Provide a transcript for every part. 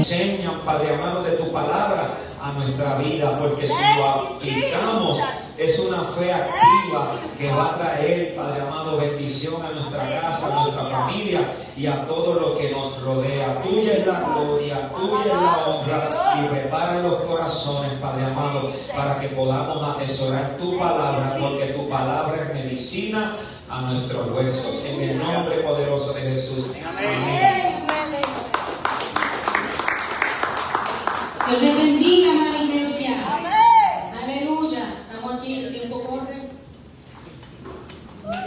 enseñan, Padre amado, de tu palabra a nuestra vida, porque si lo aplicamos es una fe activa que va a traer, Padre amado, bendición a nuestra casa, a nuestra familia y a todo lo que nos rodea. Tuya es la gloria, tuya es la honra, y prepara los corazones, Padre amado, para que podamos atesorar tu palabra, porque tu palabra es medicina a nuestros huesos. En el nombre poderoso de Jesús. Amén. Dios les bendiga, amada iglesia. Aleluya. Estamos aquí, el tiempo corre.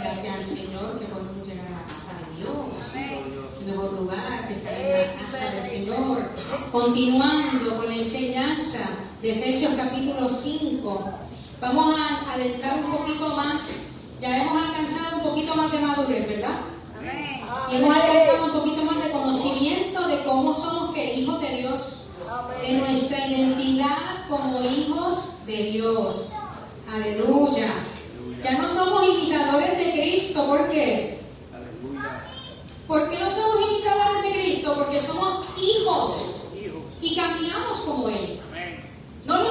Gracias al Señor que podemos llegar a la casa de Dios. Un mejor lugar que estar en la casa del Señor. Continuando con la enseñanza de Efesios capítulo 5. Vamos a adentrar un poquito más. Ya hemos alcanzado un poquito más de madurez, ¿verdad? Y hemos alcanzado un poquito más de conocimiento de cómo somos que hijos de Dios. De nuestra identidad como hijos de Dios. Aleluya. Ya no somos imitadores de Cristo. ¿Por qué? ¿Por qué no somos imitadores de Cristo? Porque somos hijos y caminamos como Él. No lo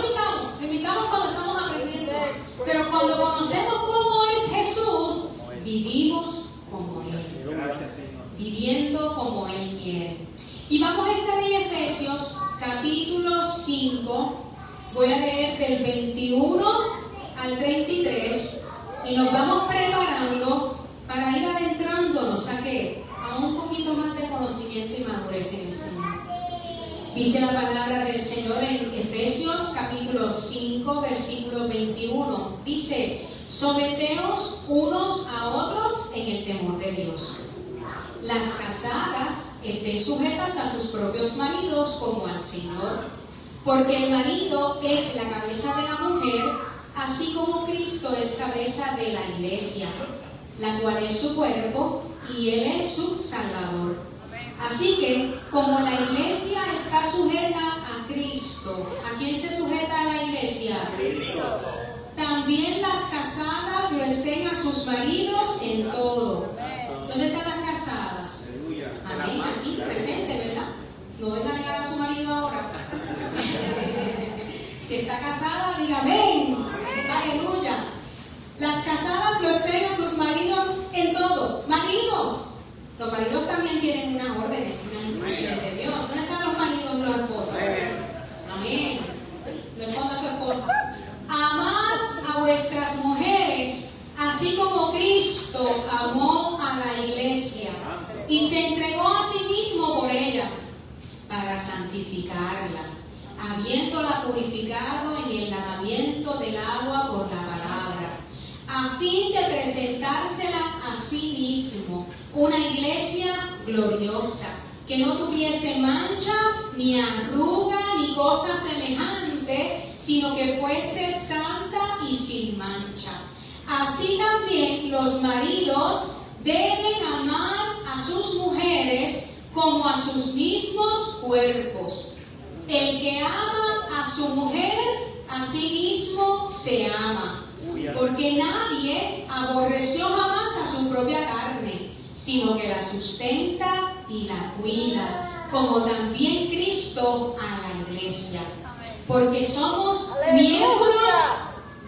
imitamos cuando estamos aprendiendo, pero cuando conocemos cómo es Jesús, vivimos como Él, viviendo como Él quiere. Y vamos a estar en Efesios capítulo 5, voy a leer del 21 al 33 y nos vamos preparando para ir adentrándonos a ¿qué? A un poquito más de conocimiento y madurez en el Señor. Dice la palabra del Señor en Efesios capítulo 5, versículo 21. Dice: someteos unos a otros en el temor de Dios. Las casadas estén sujetas a sus propios maridos como al Señor, porque el marido es la cabeza de la mujer, así como Cristo es cabeza de la iglesia, la cual es su cuerpo y Él es su Salvador. Así que, como la iglesia está sujeta a Cristo, ¿a quién se sujeta a la iglesia? A Cristo. También las casadas lo estén a sus maridos en todo. ¿Dónde están las casadas? Amén, aquí presente, ¿verdad? No venga a negar a su marido ahora. Si está casada, diga amén. Aleluya. Las casadas lo estén a sus maridos en todo. Maridos. Los maridos también tienen unas órdenes, unas instrucciones de Dios. ¿Dónde están los maridos y los esposos? Amén. Lo esconde a su esposa. Amad a vuestras mujeres, así como Cristo amó a la iglesia y se entregó a sí mismo por ella, para santificarla, habiéndola purificado en el lavamiento del agua por la palabra, a fin de presentársela a sí mismo, una iglesia gloriosa, que no tuviese mancha, ni arruga, ni cosa semejante, sino que fuese santa y sin mancha. Así también los maridos deben amar a sus mujeres como a sus mismos cuerpos. El que ama a su mujer, a sí mismo se ama, porque nadie aborreció jamás a su propia carne, sino que la sustenta y la cuida, como también Cristo a la iglesia, porque somos miembros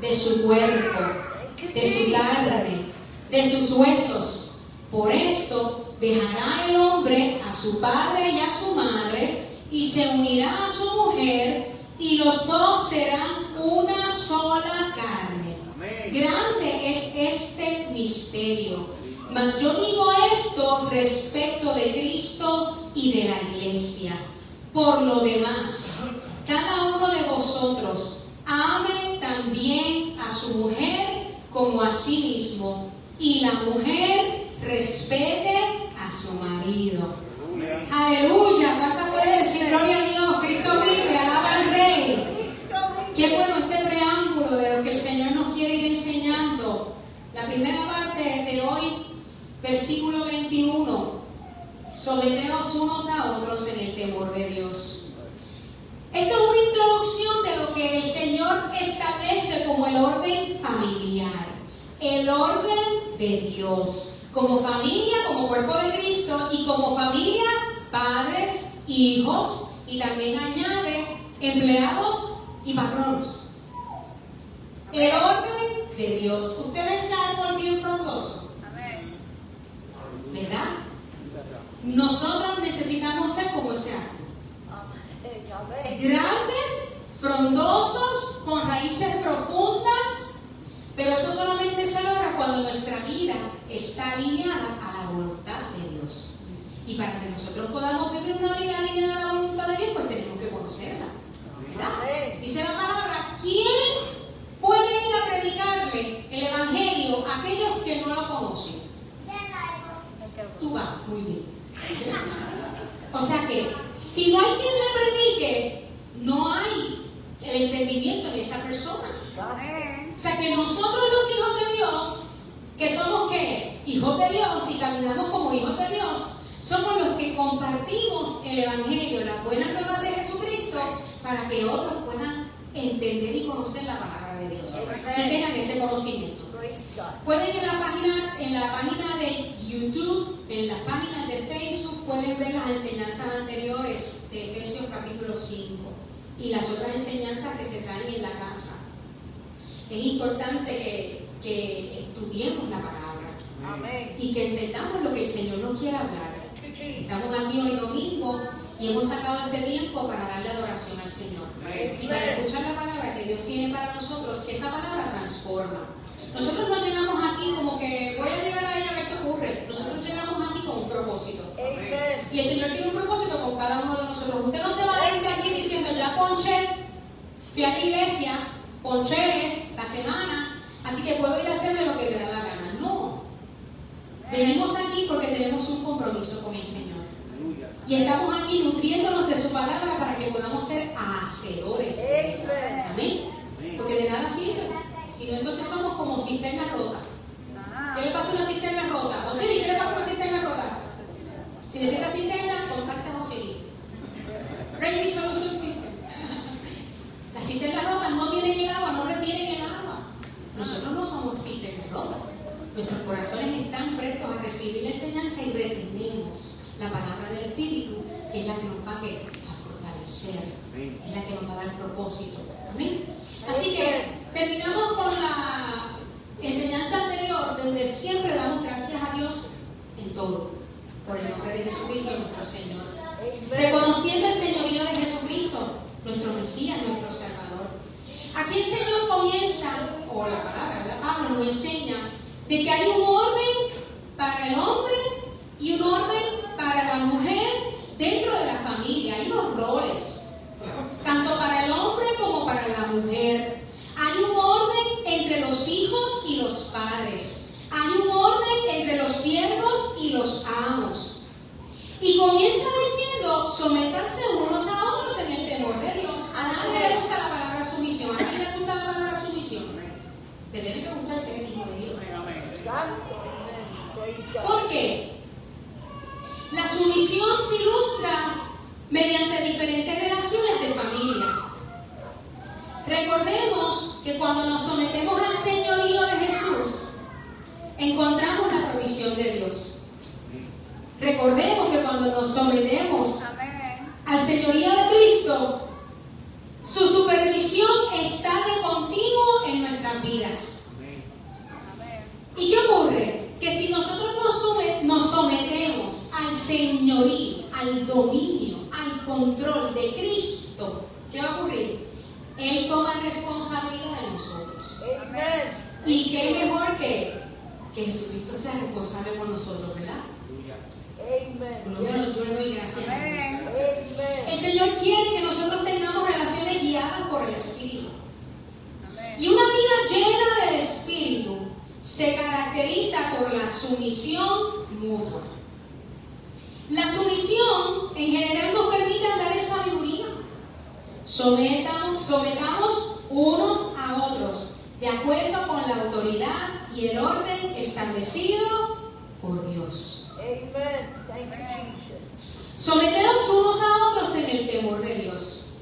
de su cuerpo, de su carne, de sus huesos. Por esto dejará el hombre a su padre y a su madre, y se unirá a su mujer, y los dos serán una sola carne. Grande es este misterio. Mas yo digo esto respecto de Cristo y de la iglesia. Por lo demás, cada uno de vosotros ame también a su mujer como a sí mismo, y la mujer respete a su marido. Aleluya. ¿Cuántas puede decir gloria a Dios? Cristo vive, alaba al Rey. Qué bueno este preámbulo de lo que el Señor nos quiere ir enseñando. La primera parte de hoy, versículo 21. Someteos unos a otros en el temor de Dios. Esta es una introducción de lo que el Señor establece como el orden familiar, el orden de Dios. Como familia, como cuerpo de Cristo, y como familia, padres, hijos Y también añade empleados y patronos. El orden de Dios. Usted ve ese árbol bien frondoso, ¿verdad? Nosotros necesitamos ser como ese árbol. Grandes, frondosos, con raíces profundas, pero eso solamente se logra cuando nuestra vida está alineada a la voluntad de Dios. Y para que nosotros podamos vivir una vida alineada a la voluntad de Dios, pues tenemos que conocerla, ¿verdad? Dice la palabra, ¿quién puede ir a predicarle el evangelio a aquellos que no lo conocen? Tú vas, muy bien. O sea que, si no hay quien le predique, no hay el entendimiento de esa persona. O sea que nosotros los hijos de Dios, que somos ¿qué? Hijos de Dios y caminamos como hijos de Dios, somos los que compartimos el evangelio, la buena nueva de Jesucristo, para que otros puedan entender y conocer la palabra de Dios y tengan ese conocimiento. Pueden en la página de YouTube, en las páginas de Facebook, pueden ver las enseñanzas anteriores de Efesios capítulo 5 y las otras enseñanzas que se traen en la casa. Es importante que estudiemos la palabra y que entendamos lo que el Señor nos quiere hablar. Estamos aquí hoy domingo y hemos sacado este tiempo para darle adoración al Señor y para escuchar la palabra que Dios tiene para nosotros, que esa palabra transforma. Nosotros no llegamos aquí como que voy a llegar ahí a ver qué ocurre. Nosotros llegamos aquí con un propósito. Y el Señor tiene un propósito con cada uno de nosotros. Usted no se va a ir de aquí diciendo, ya ponché, fui a la iglesia, ponché la semana, así que puedo ir a hacerme lo que me da la gana. No. Venimos aquí porque tenemos un compromiso con el Señor. Y estamos aquí nutriéndonos de su palabra para que podamos ser hacedores de ella. Amén. Porque de nada sirve. Si no, entonces somos como cisterna rota. ¿Qué le pasa a una cisterna rota? Osiris, ¿qué le pasa a una cisterna rota? Si necesita cisterna, contacta a Osiris. Rain Solution System. Las cisternas rotas no tienen el agua, no retienen el agua. Nosotros no somos cisternas rotas. Nuestros corazones están prestos a recibir la enseñanza y retenemos la palabra del Espíritu, que es la que nos va a fortalecer, es la que nos va a dar propósito. Amén. Así que terminamos con la enseñanza anterior, donde siempre damos gracias a Dios en todo, por el nombre de Jesucristo nuestro Señor, reconociendo el señorío de Jesucristo, nuestro Mesías, nuestro Salvador. Aquí el Señor comienza, o la palabra, ¿verdad? Pablo nos enseña de que hay un orden para el hombre y un orden para la mujer dentro de la familia. Hay unos roles, tanto para el hombre como para la mujer. Hay un orden entre los hijos y los padres. Hay un orden entre los siervos y los amos. Y comienza diciendo, sométanse unos a otros en el temor de Dios. A nadie le gusta la palabra sumisión. ¿A quién le gusta la palabra sumisión? Te tiene que gustar ser el hijo de Dios. ¿Por qué? La sumisión se ilustra mediante diferentes relaciones de familia. Recordemos que cuando nos sometemos al señorío de Jesús, encontramos la provisión de Dios. Recordemos que cuando nos sometemos al señorío de Cristo, su supervisión está de continuo en nuestras vidas. ¿Y qué ocurre? Que si nosotros nos sometemos al señorío, al dominio, al control de Cristo, ¿qué va a ocurrir? Él toma responsabilidad de nosotros. Amen. Y qué mejor que Jesucristo sea responsable por nosotros, ¿verdad? Yo le doy gracias a Dios. El Señor quiere que nosotros tengamos relaciones guiadas por el Espíritu. Amen. Y una vida llena del Espíritu se caracteriza por la sumisión mutua. La sumisión en general nos permite andar en sabiduría. Sometamos unos a otros de acuerdo con la autoridad y el orden establecido por Dios. Amen. Thank you, Jesus. Someteos unos a otros en el temor de Dios.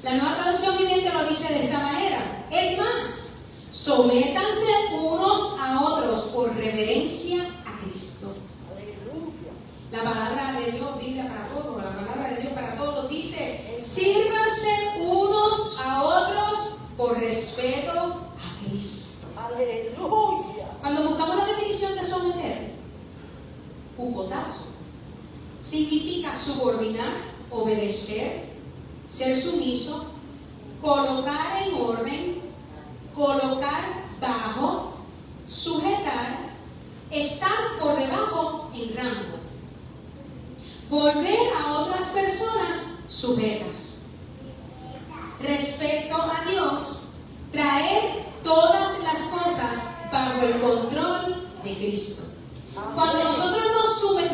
La Nueva Traducción Viviente lo dice de esta manera. Es más, sométanse unos a otros por reverencia a Cristo. Aleluya. La palabra de Dios, Biblia para todos, la palabra de Dios para todos, dice: sírvanse unos a otros por respeto a Cristo. Aleluya. Cuando buscamos la definición de someter, un botazo, significa subordinar, obedecer, ser sumiso, colocar en orden, colocar bajo, sujetar, estar por debajo en rango, volver a otras personas sujetas. Respecto a Dios, traer todas las cosas bajo el control de Cristo. Cuando nosotros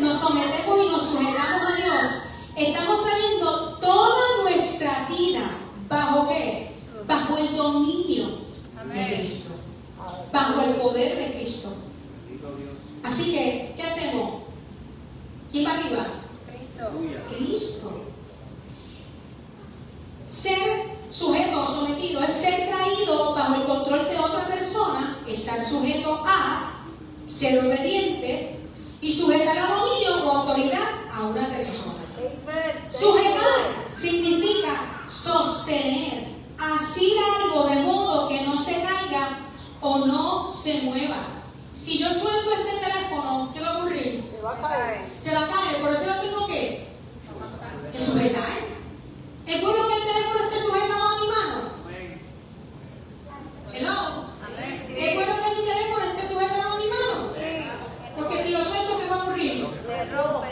nos sometemos y nos sujetamos a Dios, estamos trayendo toda nuestra vida ¿bajo qué? Bajo el dominio de Cristo, bajo el poder de Cristo. Así que, ¿qué hacemos? ¿Quién va arriba? Cristo. Ser sujeto o sometido es ser traído bajo el control de otra persona, estar sujeto a, ser obediente y sujetar a dominio o autoridad a una persona. Sujetar significa sostener, asir algo de modo que no se caiga o no se mueva. Si yo suelto este teléfono, ¿qué va a ocurrir? Se va a caer. Se va a caer, por eso lo tengo que sujetar. ¿Es bueno que el teléfono esté sujetado a mi mano? Hello. ¿Es bueno que mi teléfono esté sujetado a mi mano? Porque si lo suelto, ¿qué va a ocurrir?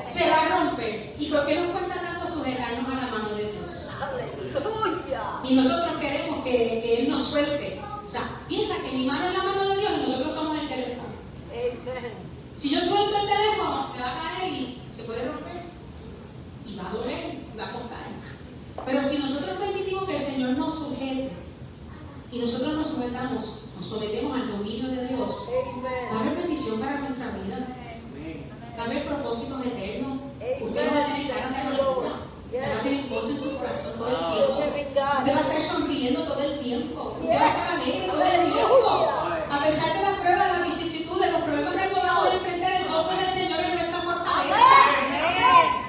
Se va a romper. ¿Y por qué nos cuesta tanto sujetarnos a la mano de Dios? Aleluya. Y nosotros queremos que Él nos suelte. O sea, piensa que mi mano es la mano de Dios y nosotros somos el teléfono. Amen. Si yo suelto el teléfono, se va a caer y se puede romper. Y va a doler, y va a costar. Pero si nosotros permitimos que el Señor nos sujete y nosotros nos sujetamos, nos sometemos al dominio de Dios, va a haber bendición para nuestra vida. Va a haber propósitos eternos. Usted no va a tener ganas de amargura. Usted va a tener cosas en su corazón todo el tiempo. Usted va a estar sonriendo todo el tiempo. Usted va a estar alegre todo el tiempo. A pesar de las pruebas, las vicisitudes, los problemas que podamos enfrentar, el gozo del Señor es nuestra fortaleza.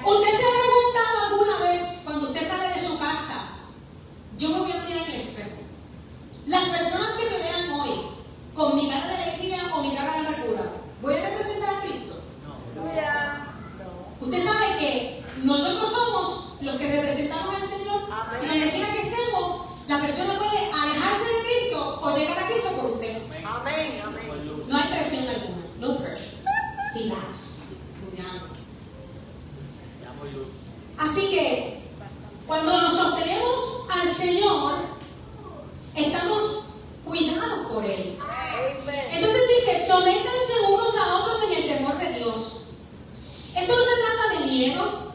Usted se ha preguntado alguna vez, cuando usted sale de su casa, yo me voy a mirar en el espejo. Las personas que me vean hoy, con mi cara de alegría o mi cara de amargura, ¿voy a representar a Cristo? Usted sabe que nosotros somos los que representamos al Señor. En la energía que estemos, la persona puede alejarse de Cristo o llegar a Cristo por usted. Amén. Amén. No hay presión alguna. No pressure. Relax. Así que, cuando nos sostenemos al Señor, estamos cuidados por Él. Amen. Entonces dice: sométanse unos a otros en el temor de Dios. Esto no se trata de miedo.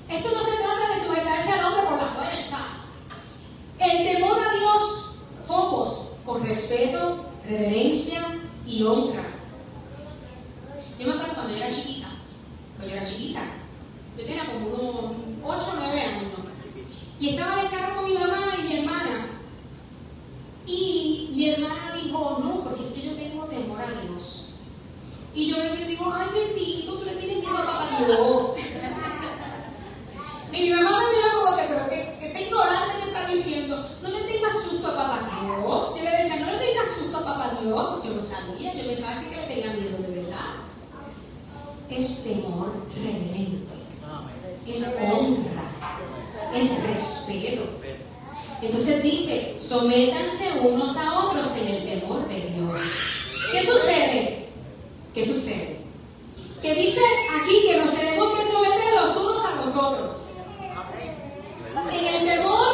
Esto no se trata de sujetarse al hombre por la fuerza. El temor a Dios, focos, con respeto, reverencia y honra. Yo me acuerdo cuando yo era chiquita. Yo tenía como unos 8 o 9 años. Y estaba en el carro con mi mamá y mi hermana. Y mi hermana dijo: no, porque es que yo tengo temor a Dios. Y yo le digo: ay, bendito, tú le tienes miedo a papá Dios. Y mi mamá me miró como que: pero ¿qué ignorante me está diciendo? No le tengas susto a papá Dios. Yo le decía: no le tengas susto a papá Dios. Yo no sabía, yo pensaba que le tenía miedo de verdad. Es temor reverente, es honra, es respeto. Entonces dice: sométanse unos a otros en el temor de Dios. ¿Qué sucede? Que dice aquí que nos tenemos que someter los unos a los otros en el temor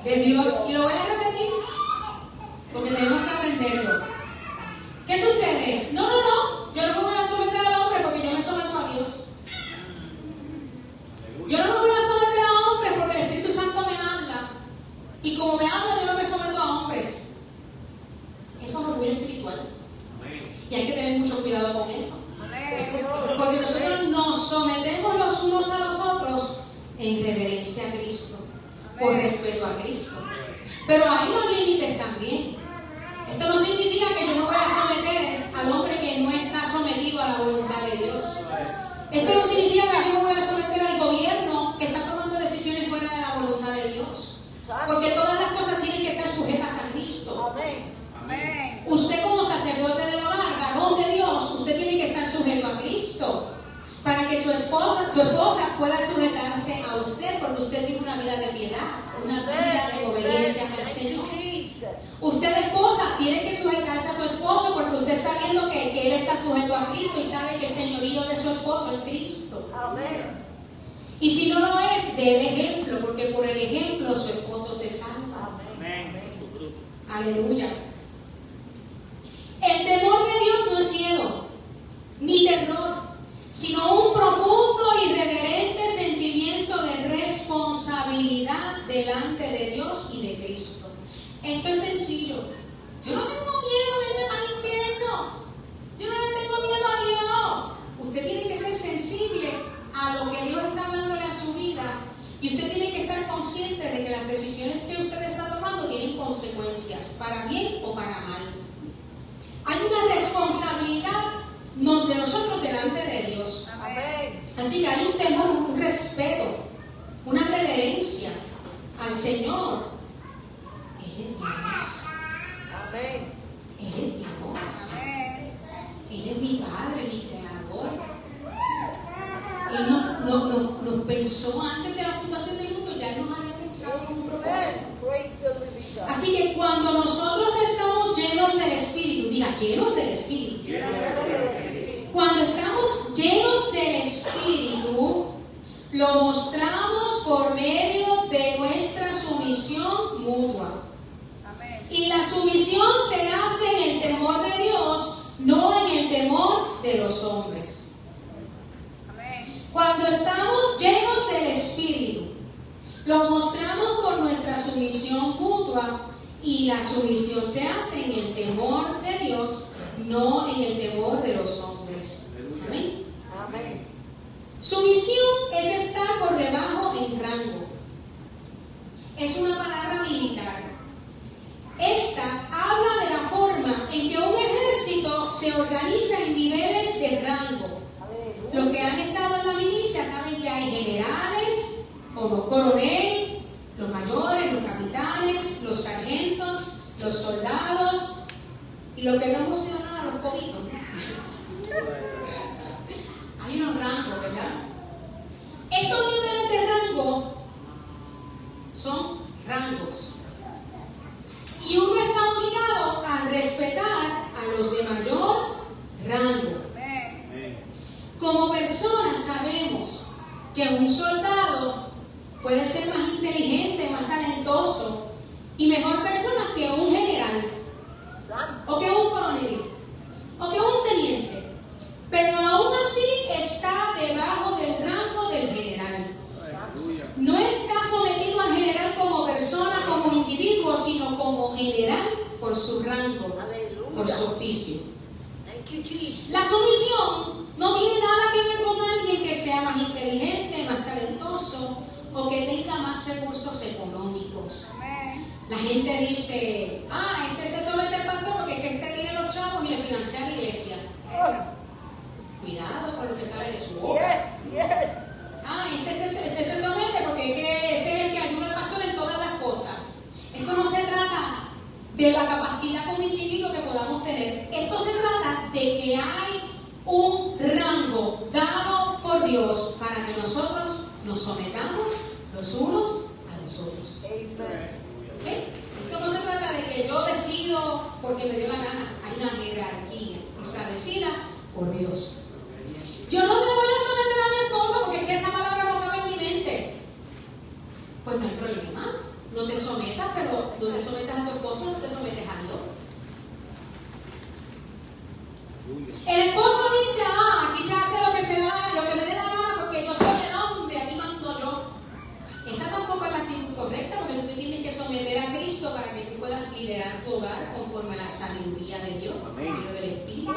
de Dios. Y lo voy a repetir porque tenemos que aprenderlo. ¿Qué sucede? No, yo no me voy a someter al hombre porque yo me someto a Dios. Yo no me voy a someter a hombres porque el Espíritu Santo me habla. Y como me habla, yo no me someto a hombres. Eso es orgullo espiritual. Y hay que tener mucho cuidado con eso. Porque nosotros nos sometemos los unos a los otros en reverencia a Cristo, por respeto a Cristo. Pero hay unos límites también. Esto no significa que yo me voy a someter al hombre que no está sometido a la voluntad de Dios. Esto no significa que yo me voy a someter al gobierno que está tomando decisiones fuera de la voluntad de Dios. Porque todas las cosas tienen que estar sujetas a Cristo. Amén. Usted como sacerdote del hogar, varón de Dios, usted tiene que estar sujeto a Cristo. Para que su esposa pueda sujetarse a usted, porque usted tiene una vida de piedad, una vida de obediencia al Señor. Usted, esposa, tiene que sujetarse a su esposo porque usted está viendo que él está sujeto a Cristo y sabe que el señorío de su esposo es Cristo. Amén. Y si no lo es, dé el ejemplo, porque por el ejemplo su esposo se salva. Amén. Aleluya. El temor de Dios no es miedo, ni terror, sino un profundo y reverente sentimiento de responsabilidad delante de Dios y de Cristo. Esto es sencillo. Yo no tengo miedo de irme al infierno. Yo no le tengo miedo a Dios. Usted tiene que ser sensible a lo que Dios está hablándole a su vida. Y usted tiene que estar consciente de que las decisiones que usted está tomando tienen consecuencias, para bien o para mal. Hay una responsabilidad de nosotros delante de Dios. Amén. Así que hay un temor, un respeto, una reverencia al Señor. Él es Dios. Amén. Él es Dios. Él es mi Padre, mi Creador. Él nos pensó antes de la fundación del mundo, ya nos había pensado en un propósito. Praise the living God. Así que cuando nosotros estamos llenos del Espíritu, diga llenos del Espíritu. Cuando estamos llenos del Espíritu, lo mostramos por medio de nuestra sumisión mutua. Y la sumisión se hace en el temor de Dios, no en el temor de los hombres. Cuando estamos llenos del Espíritu, lo mostramos por nuestra sumisión mutua, y la sumisión se hace en el temor de Dios, no en el temor de los hombres. Amén. Amén. Sumisión es estar por debajo en rango. Es una palabra militar. Esta habla de la forma en que un ejército se organiza en niveles de rango. Los que han estado en la milicia saben que hay generales, como coronel, los mayores, los capitanes, los sargentos, los soldados, y lo que no hemos sido nada, los comitos. Hay unos rangos, ¿verdad? Estos niveles de rango son rangos. Y uno está obligado a respetar a los de mayor rango. Como personas sabemos que un soldado puede ser más inteligente, más talentoso y mejor persona que un general, o que un coronel, o que un teniente. Pero aún así está debajo del rango del general. No está sometido al general como persona, como individuo, sino como general por su rango, por su oficio. La sumisión no tiene nada que ver con alguien que sea más inteligente, más talentoso o que tenga más recursos económicos. La gente dice, este se somete al pastor porque es que este tiene los chavos y le financia a la iglesia. Cuidado con lo que sale de su boca. Este se somete porque es que ese es el que ayuda al pastor en todas las cosas. Esto no se trata de la capacidad como individuo que podamos tener. Esto se trata de que hay un rango dado por Dios para que nosotros nos sometamos los unos a los otros. ¿Okay? Esto no se trata de que yo decido porque me dio la gana. Hay una jerarquía establecida por Dios. Yo no me voy a someter a mi esposo porque es que esa palabra no cabe en mi mente. Pues no hay problema. No te sometas, pero no te sometas a tu esposo, no te sometes a Dios. El esposo dice, aquí se hace lo que me dé la gana porque yo soy el hombre, aquí mando yo. Esa tampoco es la actitud correcta, porque tú te tienes que someter a Cristo para que tú puedas liderar tu hogar conforme a la sabiduría de Dios, por medio del Espíritu.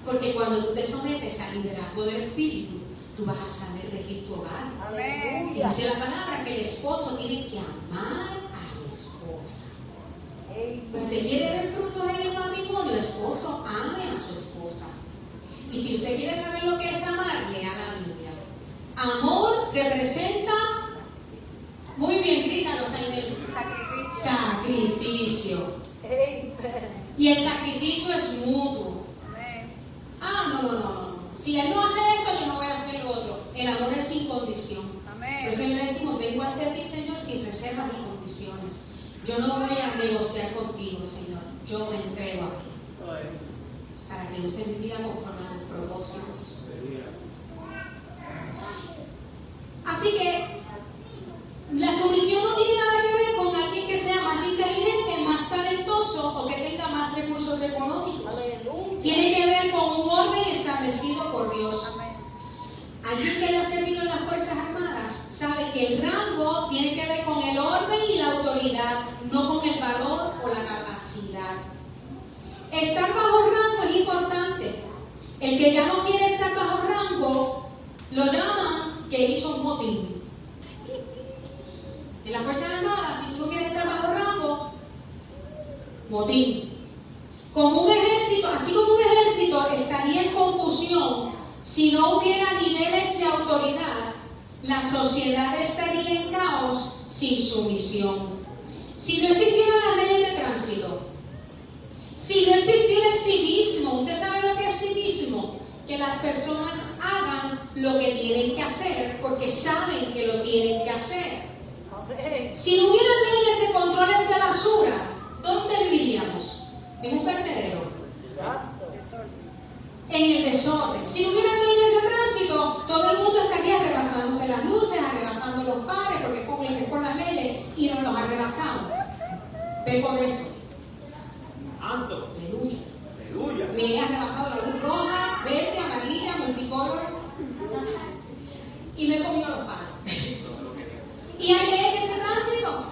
Porque cuando tú te sometes al liderazgo del Espíritu, tú vas a saber regir tu hogar. Amén. Y dice la palabra que el esposo tiene que amar a la esposa. ¿Usted quiere ver frutos en el matrimonio? El esposo ame a su esposa. Y si usted quiere saber lo que es amar, lea la Biblia. Amor representa, muy bien, grítalos ahí en el sacrificio. Amen. Y el sacrificio es mutuo. No. Si Él no hace esto, yo no voy a hacer lo otro. El amor es sin condición. Por eso le decimos, vengo ante ti, Señor, sin reservas ni condiciones. Yo no voy a negociar contigo, Señor. Yo me entrego a ti. Para que use mi vida conforme a tus propósitos. Así que la sumisión no tiene nada que ver con alguien que sea más inteligente, más talentoso o que tenga más recursos económicos. Aleluya. Tiene que ver con un orden establecido por Dios. Alguien que haya servido en las Fuerzas Armadas sabe que el rango tiene que ver con el orden y la autoridad, no con el valor o la capacidad. Estar bajo rango es importante. El que ya no quiere estar bajo rango, lo llaman que hizo un motín. En las Fuerzas Armadas, si tú no quieres estar bajo rango, motín. Como un ejército, así como un ejército estaría en confusión si no hubiera niveles de autoridad, la sociedad estaría en caos sin sumisión. Si no existieran las leyes de tránsito, si no existiera el civismo, ¿usted sabe lo que es civismo? Que las personas hagan lo que tienen que hacer porque saben que lo tienen que hacer. Amén. Si no hubiera leyes de controles de basura, ¿dónde viviríamos? En un vertedero. Exacto. En el desorden. Si no hubiera leyes de tránsito, todo el mundo estaría rebasándose las luces, arrebasando los pares, porque es con las leyes y nos los arrebasamos. Ve por eso. Ando. Aleluya. Aleluya. Me he arrebasado la luz roja, verde, amarilla, multicolor. Y me he comido los pares. Y hay leyes de tránsito.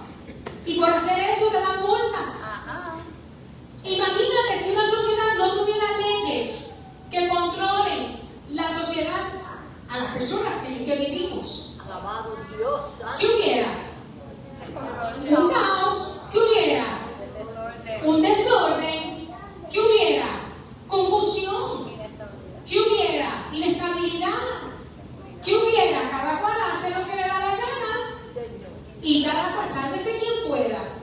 Y por hacer eso te dan multas. Imagínate si una sociedad no tuviera leyes que controlen la sociedad a las personas que vivimos. Alabado Dios. ¿Qué hubiera? Un caos. ¿Qué hubiera? Un desorden. ¿Qué hubiera? Confusión. ¿Qué hubiera? Inestabilidad. ¿Qué hubiera? Cada cual hace lo que le da la gana Señor. y cada cual sálvese quien pueda.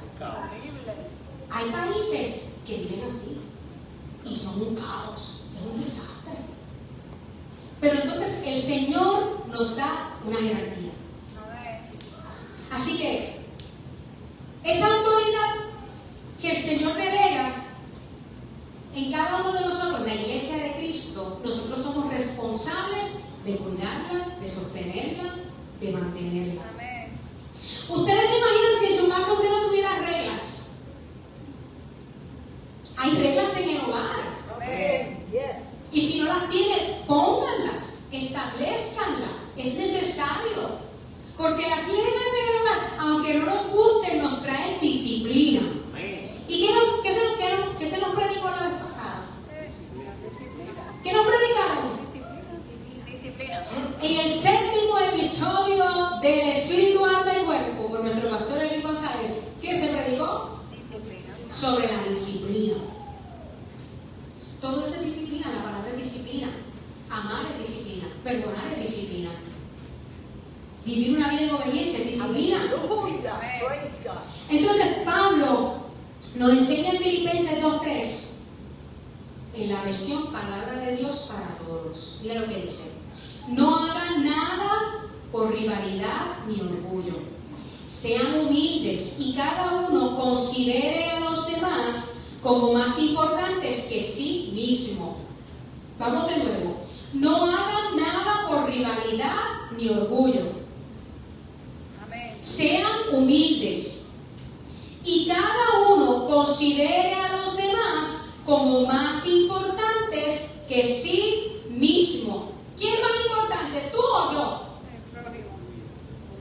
Hay países que viven así y son un caos, es un desastre. Pero entonces el Señor nos da una jerarquía. Así que esa autoridad que el Señor delega en cada uno de nosotros, la iglesia de Cristo, nosotros somos responsables de cuidarla, de sostenerla, de mantenerla. Ustedes se imaginan si en su casa usted no tuviera reglas. Hay reglas en el hogar. Amén. Yes. Y si no las tiene, pónganlas, establezcanlas. Es necesario. Porque las reglas en el hogar, aunque no nos gusten, nos traen disciplina. ¿Y qué se nos predicó la vez pasada? ¿Qué nos predicaron? Disciplina. En el 7º episodio del Espíritu, Alma y Cuerpo, por nuestro pastor Elvin González, ¿qué se predicó? Disciplina. Sobre la disciplina. Todo esto es disciplina, la palabra es disciplina. Amar es disciplina, perdonar es disciplina. Vivir una vida en obediencia es disciplina. Aleluya. Praise God. Entonces Pablo nos enseña en Filipenses 2:3, en la versión Palabra de Dios para Todos. Mira lo que dice: no hagan nada por rivalidad ni orgullo. Sean humildes y cada uno considere a los demás como más importantes que sí mismo. Vamos de nuevo. No hagan nada por rivalidad ni orgullo. Amén. Sean humildes y cada uno considere a los demás como más importantes que sí mismo. ¿Quién es más importante, tú o yo?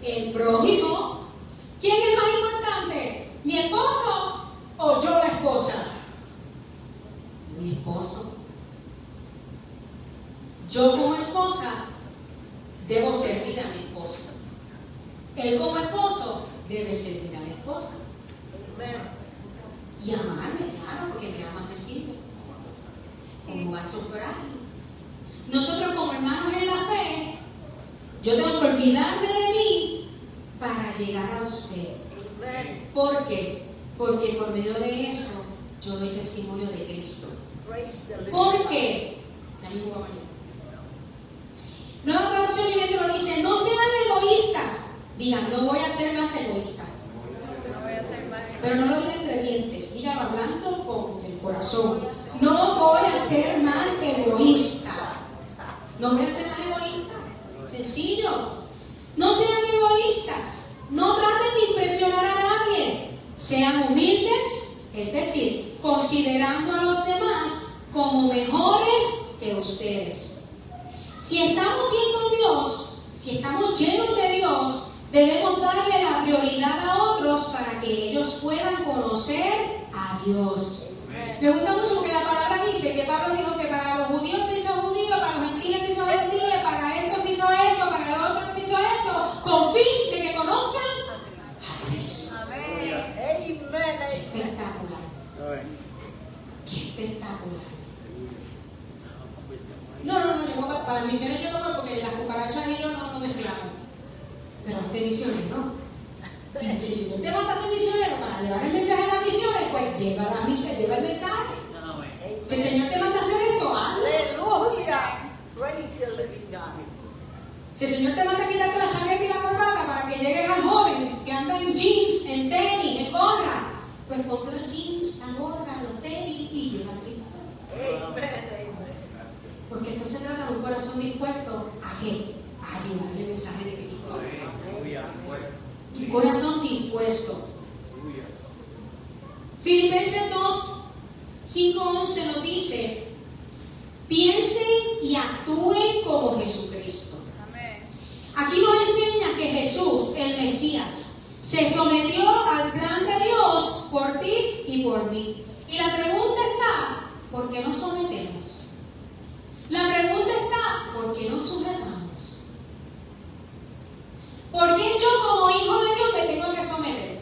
El prójimo. ¿Quién es más importante? ¿Mi esposo o yo la esposa? Mi esposo. Yo como esposa debo servir a mi esposo. Él como esposo debe servir a la esposa. Amen. Y amarme, claro, porque me ama, me sirve. Como vaso frágil. nosotros como hermanos en la fe, yo tengo que olvidarme de mí para llegar a usted. Amen. ¿Por qué? Porque por medio de eso yo doy testimonio de Cristo. Praise the living ¿Por God. qué? Nueva Traducción Viviente lo dice, no sean egoístas. Digan, no voy a ser más egoísta. No voy a ser más. Pero no lo diga entre dientes, diga hablando con el corazón. No voy a ser más egoísta. No voy a ser más egoísta. Sencillo. No sean egoístas. No traten de impresionar a nadie. Sean humildes, es decir, considerando a los demás como mejores que ustedes. Si estamos bien con Dios, si estamos llenos de Dios, debemos darle la prioridad a otros para que ellos puedan conocer a Dios. Me gusta mucho que la palabra dice que Pablo dijo que para los judíos se hizo judío, para los gentiles se hizo gentil, para esto se hizo esto, para los otros se hizo esto, con fin de que conozcan a Cristo. Amén. Amen. Amen. Espectacular. Qué espectacular. No, yo para las misiones yo no voy porque las cucarachas y yo no mezclamos. Pero hazte misiones, ¿no? Si tú te vas a hacer misiones para llevar el mensaje a las misiones, pues lleva la misión, lleva el mensaje. Si el Señor te manda a hacer esto, hazlo. Hallelujah. Praise the living God. Si el Señor te manda a quitarte la chaqueta y la corbata para que llegues al joven que anda en jeans, en tenis, en gorra, pues ponte los jeans, la gorra, los tenis y llega a Cristo. Amen. Amen. Porque esto se trata de un corazón dispuesto a qué? A llevar el mensaje de Cristo. Un corazón dispuesto. Filipenses 2, 5, 11 nos dice: piensen y actúen como Jesucristo. Amén. Aquí nos enseña que Jesús, el Mesías, se sometió al plan de Dios por ti y por mí. Y la pregunta está, ¿por qué nos sometemos? La pregunta está, ¿por qué nos sujetamos? ¿Por qué yo como hijo de Dios me tengo que someter?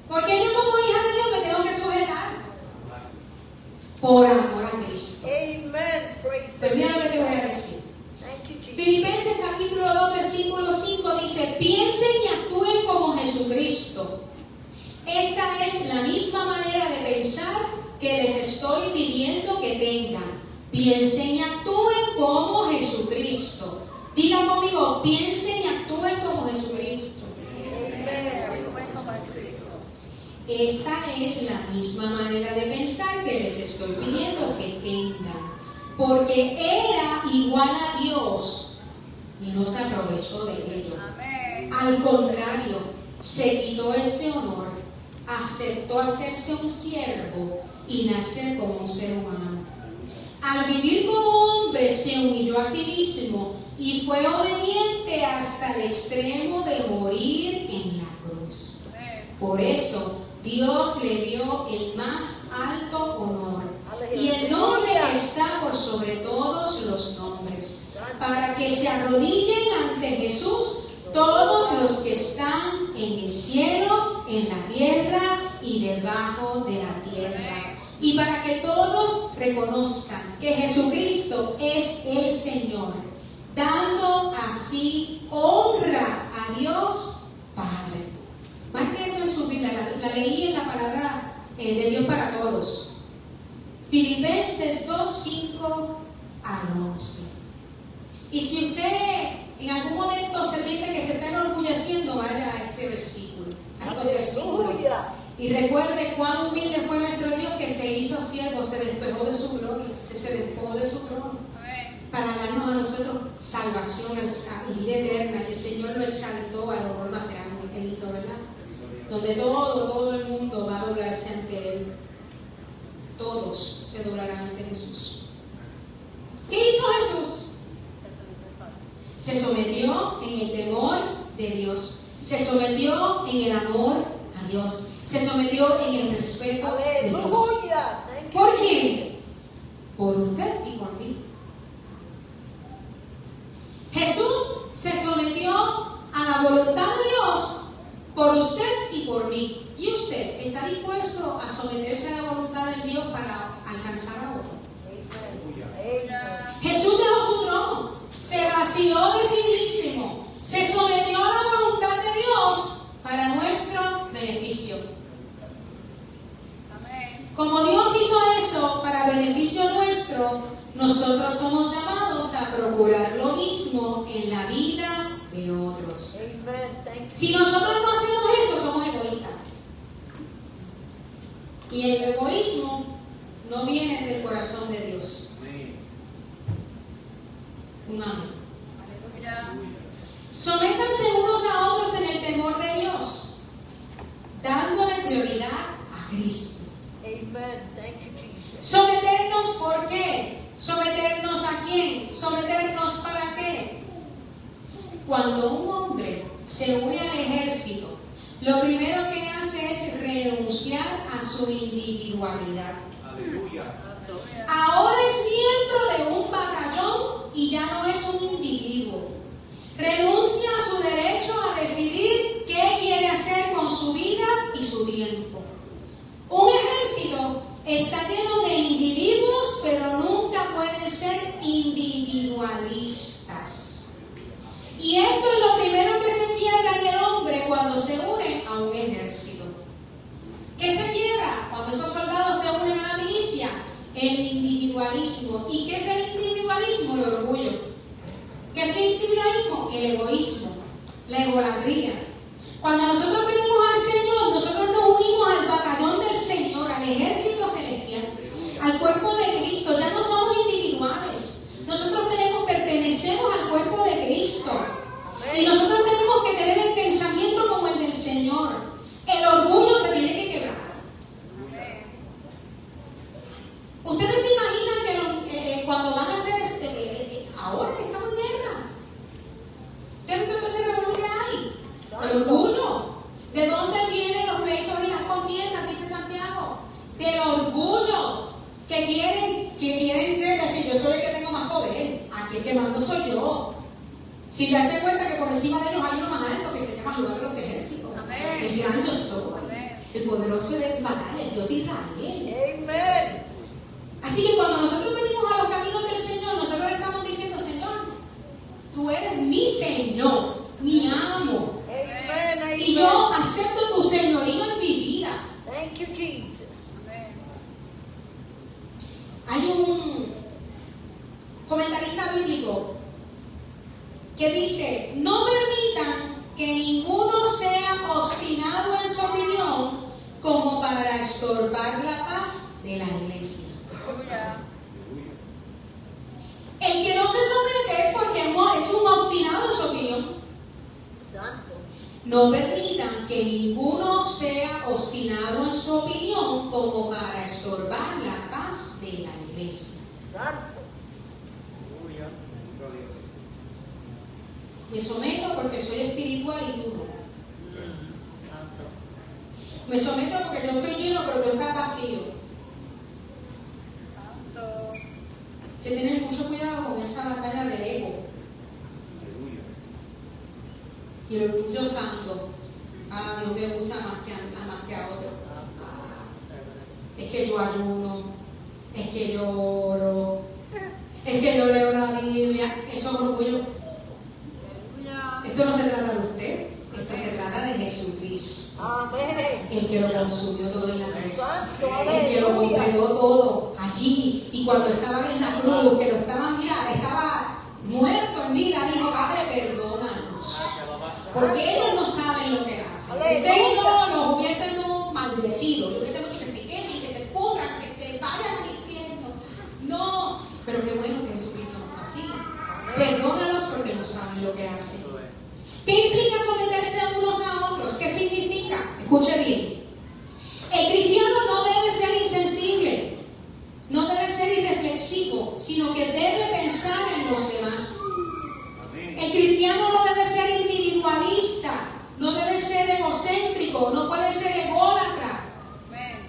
¿Por qué yo como hija de Dios me tengo que sujetar? Por amor a Cristo. Amen. Praise the Pero mira lo living que te voy a God. decir. Thank you, Jesus. Filipenses capítulo 2, versículo 5 dice: piensen y actúen como Jesucristo. Esta es la misma manera de pensar que les estoy pidiendo que tengan. Piensen y actúen como Jesucristo. Digan conmigo, piensen y actúen como Jesucristo. Esta es la misma manera de pensar que les estoy pidiendo que tengan. Porque era igual a Dios y no se aprovechó de ello. Amén. Al contrario, se quitó ese honor, aceptó hacerse un siervo y nacer como un ser humano. Al vivir como hombre se humilló a sí mismo y fue obediente hasta el extremo de morir en la cruz. Por eso Dios le dio el más alto honor y el nombre que está por sobre todos los nombres, para que se arrodillen ante Jesús todos los que están en el cielo, en la tierra y debajo de la tierra. Y para que todos reconozcan que Jesucristo es el Señor, dando así honra a Dios Padre. Marque esto en su Biblia, la leí en la palabra de Dios para todos. Filipenses 2, 5 al 11. Y si usted en algún momento se siente que se está enorgulleciendo, vaya a este versículo, a estos versículos. Hallelujah. Y recuerde cuán humilde fue nuestro Dios, que se hizo siervo, se despojó de su gloria, que se despojó de su trono, Amén. para darnos a nosotros salvación y vida eterna. Y el Señor lo exaltó al honor más grande, qué lindo, ¿verdad? Donde todo el mundo va a doblarse ante Él. Todos se doblarán ante Jesús. ¿Qué hizo Jesús? Se sometió en el temor de Dios. Se sometió en el amor a Dios. Se sometió en el respeto de Dios. Hallelujah. Thank you. ¿Por quién? Por usted y por mí. Jesús se sometió a la voluntad de Dios por usted y por mí. ¿Y usted está dispuesto a someterse a la voluntad de Dios para alcanzar a otro? Amen. Jesús dejó su trono, se vació de sí mismo, se sometió a la voluntad de Dios para nuestro beneficio. Amén. Como Dios hizo eso para beneficio nuestro, nosotros somos llamados a procurar lo mismo en la vida de otros. Amen. Thank you. Si nosotros no hacemos eso, somos egoístas. Y el egoísmo no viene del corazón de Dios. Un amén. Aleluya. Sométanse unos a otros en el temor de Dios, dándole prioridad a Cristo. Amen. Thank you, Jesus. Someternos, ¿por qué? ¿Someternos a quién? ¿Someternos para qué? Cuando un hombre se une al ejército, lo primero que hace es renunciar a su individualidad. Ahora es miembro de un batallón y ya no es un individuo. Renuncia a su derecho a decidir qué quiere hacer con su vida y su tiempo. Un ejército está lleno de individuos, pero nunca pueden ser individualistas. Y esto es lo primero que se quiebra en el hombre cuando se une a un ejército. ¿Qué se quiebra? Cuando esos soldados se unen a la milicia, el individualismo. ¿Y qué es el individualismo? El orgullo. ¿Qué es el individualismo? El egoísmo, la egolatría. Cuando nosotros venimos al Señor, nosotros nos unimos al batallón del Señor, al ejército celestial, al cuerpo de Cristo. Ya no somos individuales. Nosotros pertenecemos al cuerpo de Cristo. Y nosotros tenemos que tener el pensamiento como el del Señor. El orgullo se tiene que quebrar. Ustedes se imaginan que cuando van a hacer ahora que estamos en guerra, ¿qué es todo ese revuelo que hay? El orgullo. ¿De dónde vienen los pleitos y las contiendas? Dice Santiago. Del orgullo. Que quieren decir, yo soy el que tengo más poder. Aquí el que mando soy yo. Si te das cuenta que por encima de ellos hay uno más alto que se llama Jehová de los ejércitos. Amén. El gran yo soy. Amén. El poderoso de batalla, el Dios de Israel. Amen. Así que cuando nosotros venimos a los caminos del Señor, nosotros le estamos diciendo, Señor, tú eres mi Señor, mi amo. Amen. Y yo Amen. acepto tu señorío en mi vida. Thank you, Jesus. Amén. Hay un comentarista bíblico que dice, no permitan que ninguno sea obstinado en su opinión como para estorbar la paz de la iglesia. Aleluya. El que no se somete es porque es un obstinado en su opinión. Santo. No permitan que ninguno sea obstinado en su opinión como para estorbar la paz de la iglesia. Santo. Me someto porque soy espiritual y tú no. Me someto porque yo estoy lleno pero tú estás vacío. Santo. Hay que tener mucho cuidado con esa batalla del ego. Y el orgullo santo. Dios me usa más que a otros. Es que yo ayuno, es que yo oro, es que yo leo la Biblia. Eso es orgullo. Aleluya. Esto no se trata de usted, esto se trata de Jesucristo. Amén. El que lo consumió todo en la cruz. Santo, El que lo aleluya. entregó todo allí. Y cuando estaba en la cruz, que lo estaban, mira, estaba muerto en vida, dijo, Padre, perdónanos. Porque ellos no saben lo que hacen. Aleluya. Ustedes no los hubiesen maldecido, les hubiesen dicho que se quemen, que se pudran, que se vayan al infierno. No, pero qué bueno que Jesucristo no fue así. Perdónalos porque no saben lo que hacen. ¿Qué implica someterse unos a otros? ¿Qué significa? Escuche bien. El cristiano no debe ser insensible, no debe ser irreflexivo, sino que debe pensar en los demás. El cristiano no debe ser individualista, no debe ser egocéntrico, no puede ser ególatra. Amén.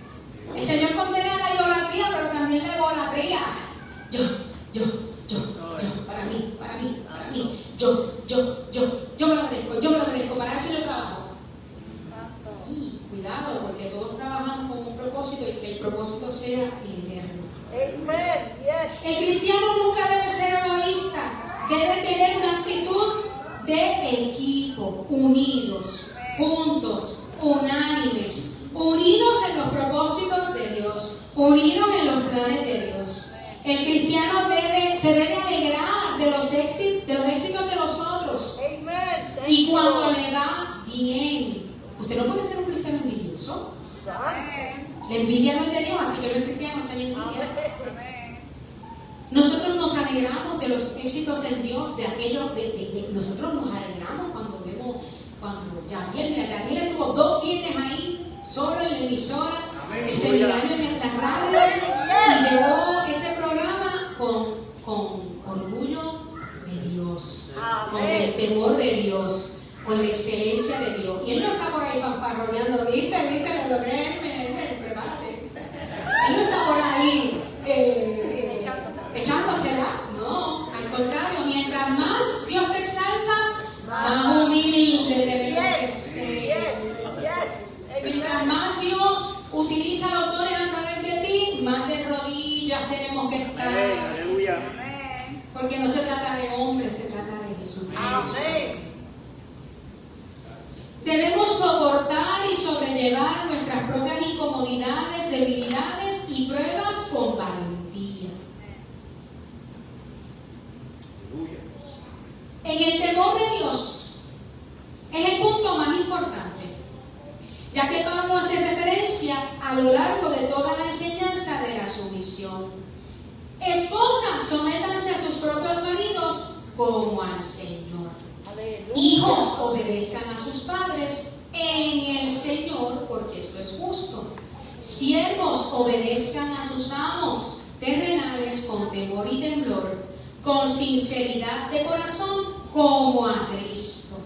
El Señor condena la idolatría, pero también la egolatría. Yo, para mí, yo me lo merezco, para eso yo trabajo. Santo. Y cuidado, porque todos trabajamos con un propósito y que el propósito sea el eterno. Amen. Yes. El cristiano nunca debe ser egoísta, debe tener una actitud de equipo, unidos, juntos, unánimes, unidos en los propósitos de Dios, unidos en los planes de Dios. El cristiano se debe alegrar de los éxitos de los otros. Amen. Thank Y you, cuando Lord. le va bien, usted no puede ser un cristiano envidioso. Santo. La envidia no es de Dios, así que los cristianos se envidia. Amén. Nosotros nos alegramos de los éxitos en Dios, de aquello, nosotros nos alegramos cuando vemos, cuando Yadiel tuvo 2 viernes ahí, solo en la emisora, el seminario en la radio, y llevó ese programa con orgullo de Dios, con el temor de Dios, con la excelencia de Dios. Y él no está por ahí fanfarroneando, viste, lo logré, prepárate. Él no está por ahí echándosela, no, al contrario, mientras más Dios te exalza, más humilde debemos ser. Mientras más Dios utiliza los dones a través de ti, más de rodillas tenemos que estar. Amén. Porque no se trata de hombres, se trata de Jesucristo. Amén. Debemos soportar y sobrellevar nuestras propias incomodidades, debilidades y pruebas con valentía. En el temor de Dios es el punto más importante, ya que Pablo hace referencia a lo largo de toda la enseñanza de la sumisión. Esposas, sométanse a sus propios maridos como al Señor. Aleluya. Hijos, obedezcan a sus padres en el Señor, porque esto es justo. Siervos, obedezcan a sus amos terrenales con temor y temblor, con sinceridad de corazón, como a Cristo.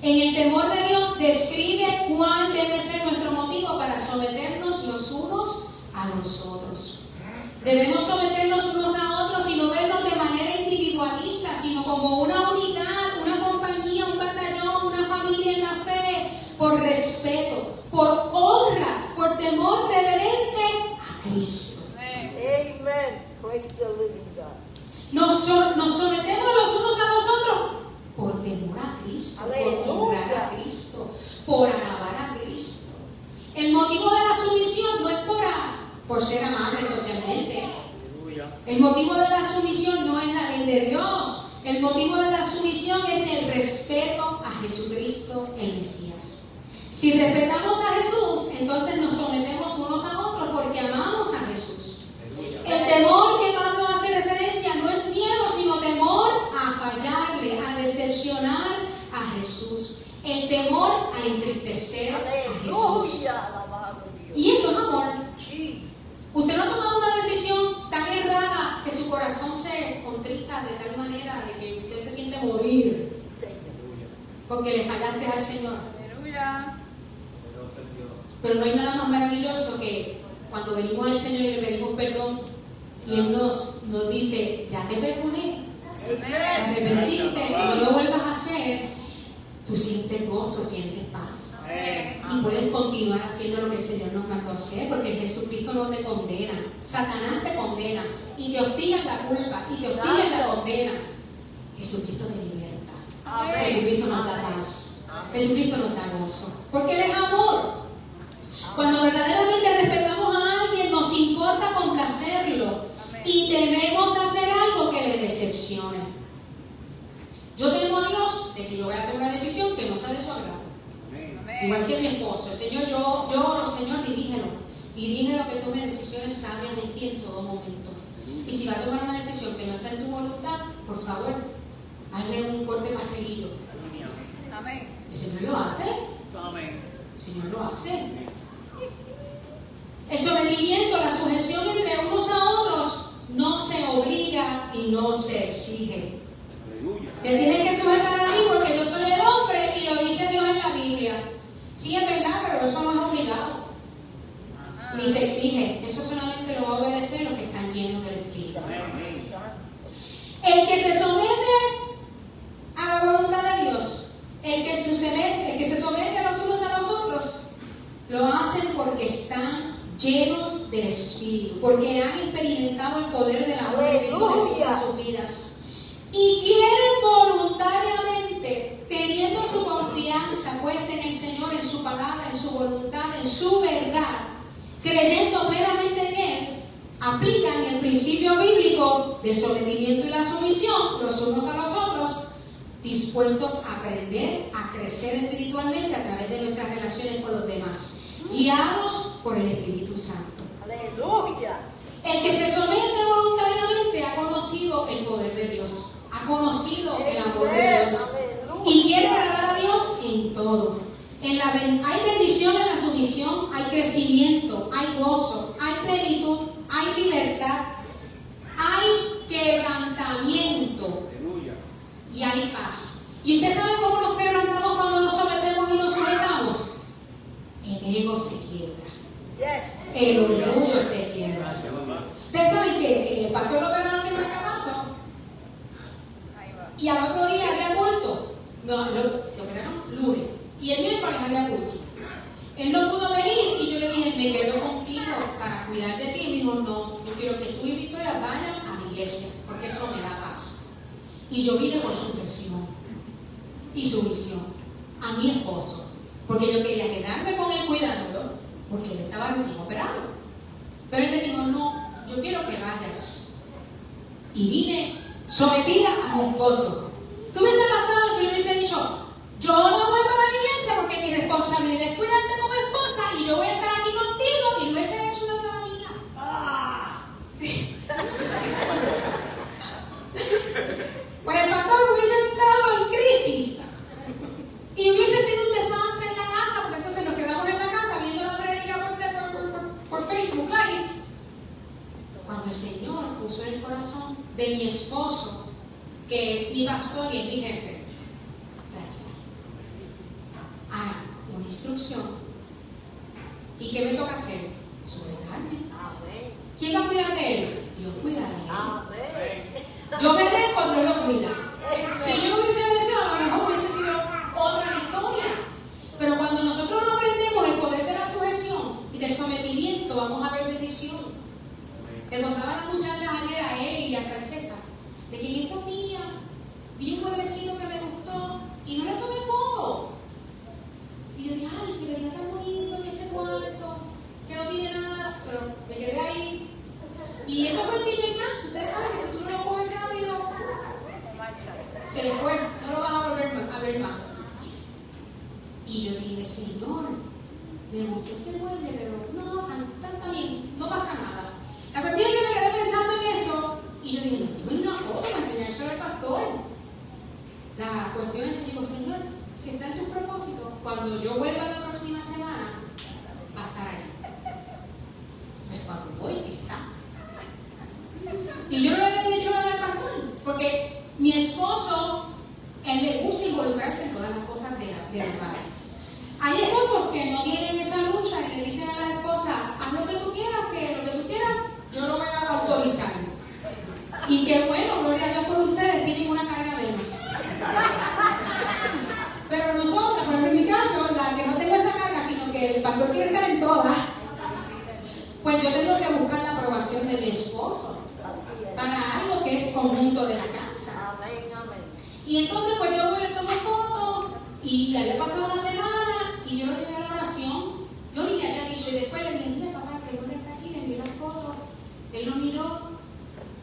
En el temor de Dios describe cuál debe ser nuestro motivo para someternos los unos a los otros. Debemos someternos unos a otros y no vernos de manera individualista, sino como una unidad, una compañía, un batallón, una familia en la fe, por respeto, por honra, por temor reverente a Cristo. Amen. Praise the living God. Nos sometemos los unos a los otros por temor a Cristo, Aleluya. por honrar a Cristo, por alabar a Cristo. El motivo de la sumisión no es por ser amables socialmente. El motivo de la sumisión no es la ley de Dios. El motivo de la sumisión es el respeto a Jesucristo, el Mesías. Si respetamos a Jesús, entonces nos sometemos unos a otros porque amamos a Jesús. El temor que Pablo hace referencia no es miedo, sino temor a fallarle, a decepcionar a Jesús. El temor a entristecer a Jesús. Aleluya. Alabado Dios. Y eso es amor. Jesus. Usted no ha tomado una decisión tan errada que su corazón se contrista de tal manera de que usted se siente morir porque le fallaste al Señor. Aleluya. Pero no hay nada más maravilloso que cuando venimos al Señor y le pedimos perdón y Él nos dice, ya te perdoné, te arrepentiste, no lo vuelvas a hacer, tú sientes gozo, sientes paz. Y puedes continuar haciendo lo que el Señor nos mandó a hacer, porque Jesucristo no te condena. Satanás te condena y te hostiga en la culpa y te hostiga en la condena. Jesucristo te liberta. Jesucristo nos da paz. Jesucristo nos da gozo. Porque Él es amor. Cuando verdaderamente respetamos a alguien, nos importa complacerlo y debemos hacer algo que le decepcione. Yo temo a Dios de que yo voy a tomar una decisión que no sea de su agrado. Igual que mi esposo, Señor, yo oro, Señor, dirígelo que tome decisiones sabias de ti en todo momento. Y si va a tomar una decisión que no está en tu voluntad, por favor, hazle un corte pastelillo. Amén. El Señor lo hace. El Señor lo hace. El sometimiento, la sujeción entre unos a otros, no se obliga y no se exige. Te tienes que sujetar a mí porque yo soy el hombre y lo dice Dios en la Biblia. Sí, es verdad, pero eso no es obligado. Ni se exige. Eso solamente lo va a obedecer los que están llenos del Espíritu. El que se somete a la voluntad de Dios, el que se somete los unos a los otros, lo hacen porque están llenos del Espíritu, porque han experimentado el poder de la obra de Jesús en sus vidas. Y quieren voluntariamente, teniendo su confianza puesta en el Señor, en su palabra, en su voluntad, en su verdad, creyendo plenamente en Él, aplican el principio bíblico del sometimiento y la sumisión los unos a los otros, dispuestos a aprender, a crecer espiritualmente a través de nuestras relaciones con los demás, guiados por el Espíritu Santo. Aleluya. El que se somete voluntariamente ha conocido el poder de Dios, ha conocido el amor de Dios y quiere agradar a Dios en todo. Hay bendición en la sumisión, hay crecimiento, hay gozo, hay plenitud, hay libertad, hay quebrantamiento y hay paz. ¿Y usted sabe cómo nos quebrantamos cuando nos sometemos y nos sujetamos? El ego se quiebra. Yes. El orgullo se quiebra. Ustedes saben que el pastor lo operaron de marcapaso y al otro día había culto. No, se operaron lunes y el miércoles había culto. Él no pudo venir y yo le dije, me quedo contigo para cuidar de ti. Y me dijo, no, yo quiero que tú y Victoria vayan a la iglesia porque eso me da paz. Y yo vine por sujeción y sumisión a mi esposo, porque yo quería quedarme con él cuidándolo, porque él estaba recién operado. Pero él me dijo, no, yo quiero que vayas. Y vine sometida a mi esposo. ¿Tú me hubiese pasado si yo hubiese dicho, yo no voy para la iglesia porque mi responsabilidad es cuidarte como esposa y yo voy a estar aquí contigo y no hubiese hecho una maravilla? Pues el pastor hubiese entrado en crisis y hubiese sido un desastre en la casa, porque entonces nos quedamos en la casa viendo la prédica por Facebook Live. Cuando el Señor puso en el corazón de mi esposo, que es mi pastor y es mi jefe, gracias, una instrucción. ¿Y qué me toca hacer? Sujetarme. Amén. ¿Quién va a cuidar de él? Dios cuida de él. Amén. Yo me dejo cuando él lo cuida. Si yo no hubiese deseado, a lo mejor hubiese sido otra historia. Pero cuando nosotros no aprendemos el poder de la sujeción y del sometimiento, vamos a ver bendición. Le contaba a las muchachas ayer, a él y a Francesca, de que en estos días vi un pueblecito que me gustó y no le tomé foto. Y yo dije, ay, si veía tan bonito en este cuarto, que no tiene nada, pero me quedé ahí. Y eso fue el DJ Max. Ustedes saben que si tú no lo coges rápido, se le fue, no lo vas a volver a ver más. Y yo dije, Señor, me gustó ese mueble, pero no, tan bien, no pasa nada. La cuestión es que me quedé pensando en eso y yo dije, no, tuve una foto para enseñárselo al pastor. La cuestión es que digo, Señor, si está en tus propósitos, cuando yo vuelva la próxima semana, va a estar ahí. Pues cuando voy, está. Y yo no le había dicho nada al pastor, porque mi esposo, él le gusta involucrarse en todas las cosas de hogar. Hay esposos que no tienen esa lucha y le dicen a la esposa, haz lo que tú quieras, que lo que tú quieras, yo lo voy a autorizar. Y qué bueno, gloria a Dios por ustedes, tienen una carga menos. Pero nosotros, por ejemplo en mi caso, la que no tengo esa carga, sino que el pastor quiere estar en todas, pues yo tengo que buscar la aprobación de mi esposo para algo que es conjunto de la casa. Amén, amén. Y entonces pues yo voy a tomar fotos y había pasado una semana y yo le llevé a la oración. Yo ni le había dicho y después le dije, mira papá, que no está aquí, le envié la foto. Él lo miró,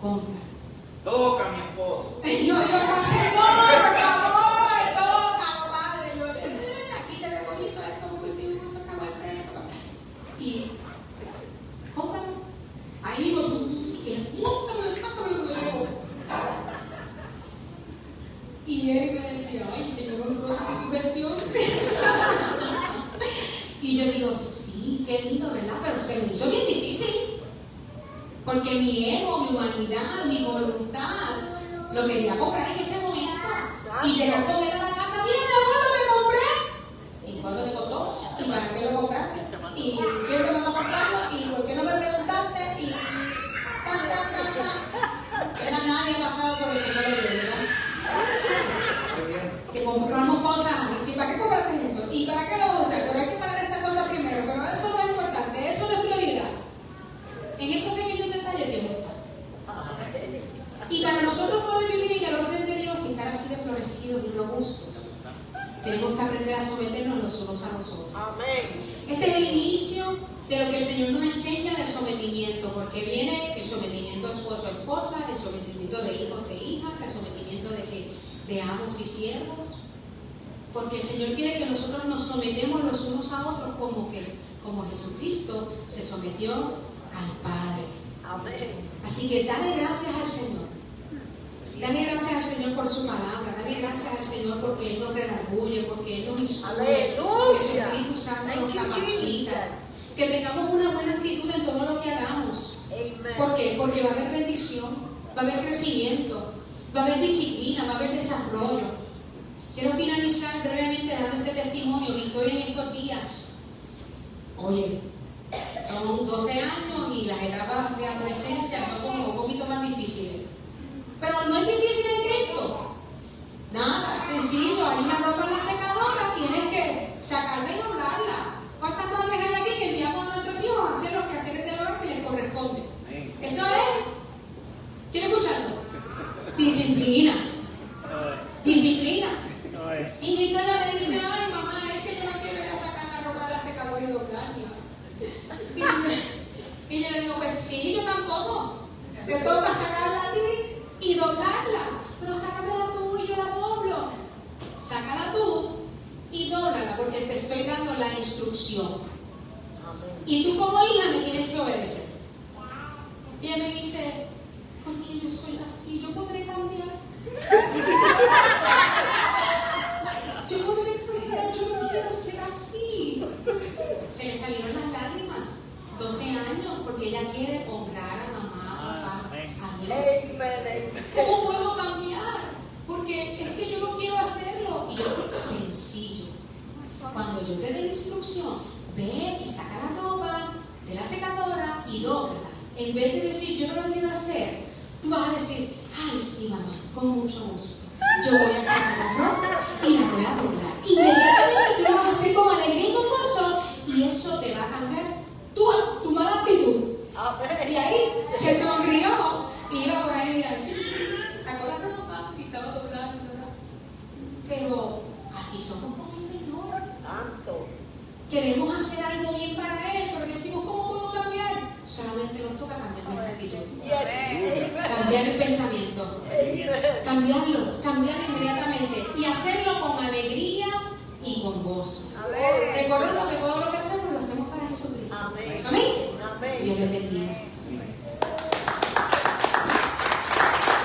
compra. Toca, mi esposo. Y yo pasé, no, por favor, toca, padre. Yo, aquí se ve bonito esto, por último, no se acaba el precio. Y, cómpralo. Ahí mismo, y él me decía, ay, Señor, honró su sujeción. Y yo digo, sí, qué lindo, ¿verdad? Pero se me hizo bien difícil. Porque mi ego, mi humanidad, mi voluntad, lo quería comprar en ese momento. Y llegar con él a la casa, mira, mi amor, lo que compré. ¿Y cuánto te costó? ¿Y para qué lo compraste? ¿Y quién te mandó a comprarlo? ¿Y por qué no me preguntaste? Y era nadie pasado por el Señor, ¿verdad? Que compramos cosas. ¿Y para qué compraste eso? ¿Y para qué lo usas? Pero hay que pagar esta cosa primero. Pero eso no es importante, eso no es prioridad. Amén. Este es el inicio de lo que el Señor nos enseña del sometimiento, porque viene el sometimiento esposo a esposa, el sometimiento de hijos e hijas, el sometimiento de amos y siervos, porque el Señor quiere que nosotros nos sometemos los unos a otros como Jesucristo se sometió al Padre. Amén. Así que dale gracias al Señor. Dale gracias al Señor por su palabra. Dale gracias al Señor porque Él nos redarguye, porque Él nos instruye, porque su Espíritu Santo nos capacita. Que tengamos una buena actitud en todo lo que hagamos. Amen. ¿Por qué? Porque va a haber bendición, va a haber crecimiento, va a haber disciplina, va a haber desarrollo. Quiero finalizar brevemente dando este testimonio. Victoria en estos días. Oye, son 12 años y las etapas de adolescencia son como un poquito más difíciles. Pero no es difícil en Cristo. Nada, sencillo. Hay una ropa en la secadora, tienes que sacarla y doblarla. ¿Cuántas madres hay aquí que enviamos a nuestros hijos a hacer los quehaceres del hogar que les corresponde? Eso es. ¿Quieren escucharlo? Disciplina. Disciplina. Y Victoria me dice, ay mamá, es que yo no quiero ir a sacar la ropa de la secadora y doblarla. Y yo le digo, pues sí, yo tampoco. Te toca sacarla a ti y doblarla. Pero sácala tú y yo la doblo. Sácala tú y dóblala, porque te estoy dando la instrucción. Y tú como hija me tienes que obedecer. Y ella me dice, ¿por qué yo soy así? ¿Yo podré cambiar? Yo podré cambiar, yo no quiero ser así. Se le salieron las lágrimas. 12 años, porque ella quiere honrar a mamá, papá, a Dios. ¿Cómo puedo cambiar? Porque es que yo no quiero hacerlo. Y yo, sencillo. Cuando yo te dé la instrucción, ve y saca la ropa de la secadora y dóblala. En vez de decir, yo no lo quiero hacer, tú vas a decir, ay, sí, mamá, con mucho gusto. Yo voy a sacar la ropa y la voy a doblar. Inmediatamente tú lo vas a hacer con alegría y con gozo, y eso te va a cambiar tu mala actitud. Y ahí se sonrió y iba por ahí, mira, sacó la ropa y estaba doblando. Pero así somos con el Señor. Santo. Queremos hacer algo bien para Él, pero decimos, ¿cómo puedo cambiar? Solamente nos toca cambiar nuestra actitud. Yes. Cambiar el pensamiento. Cambiarlo inmediatamente y hacerlo con alegría y con gozo. Amén. Recordando que todo lo que hacemos lo hacemos para Jesucristo. Amén. Amén. Amén. Dios les bendiga.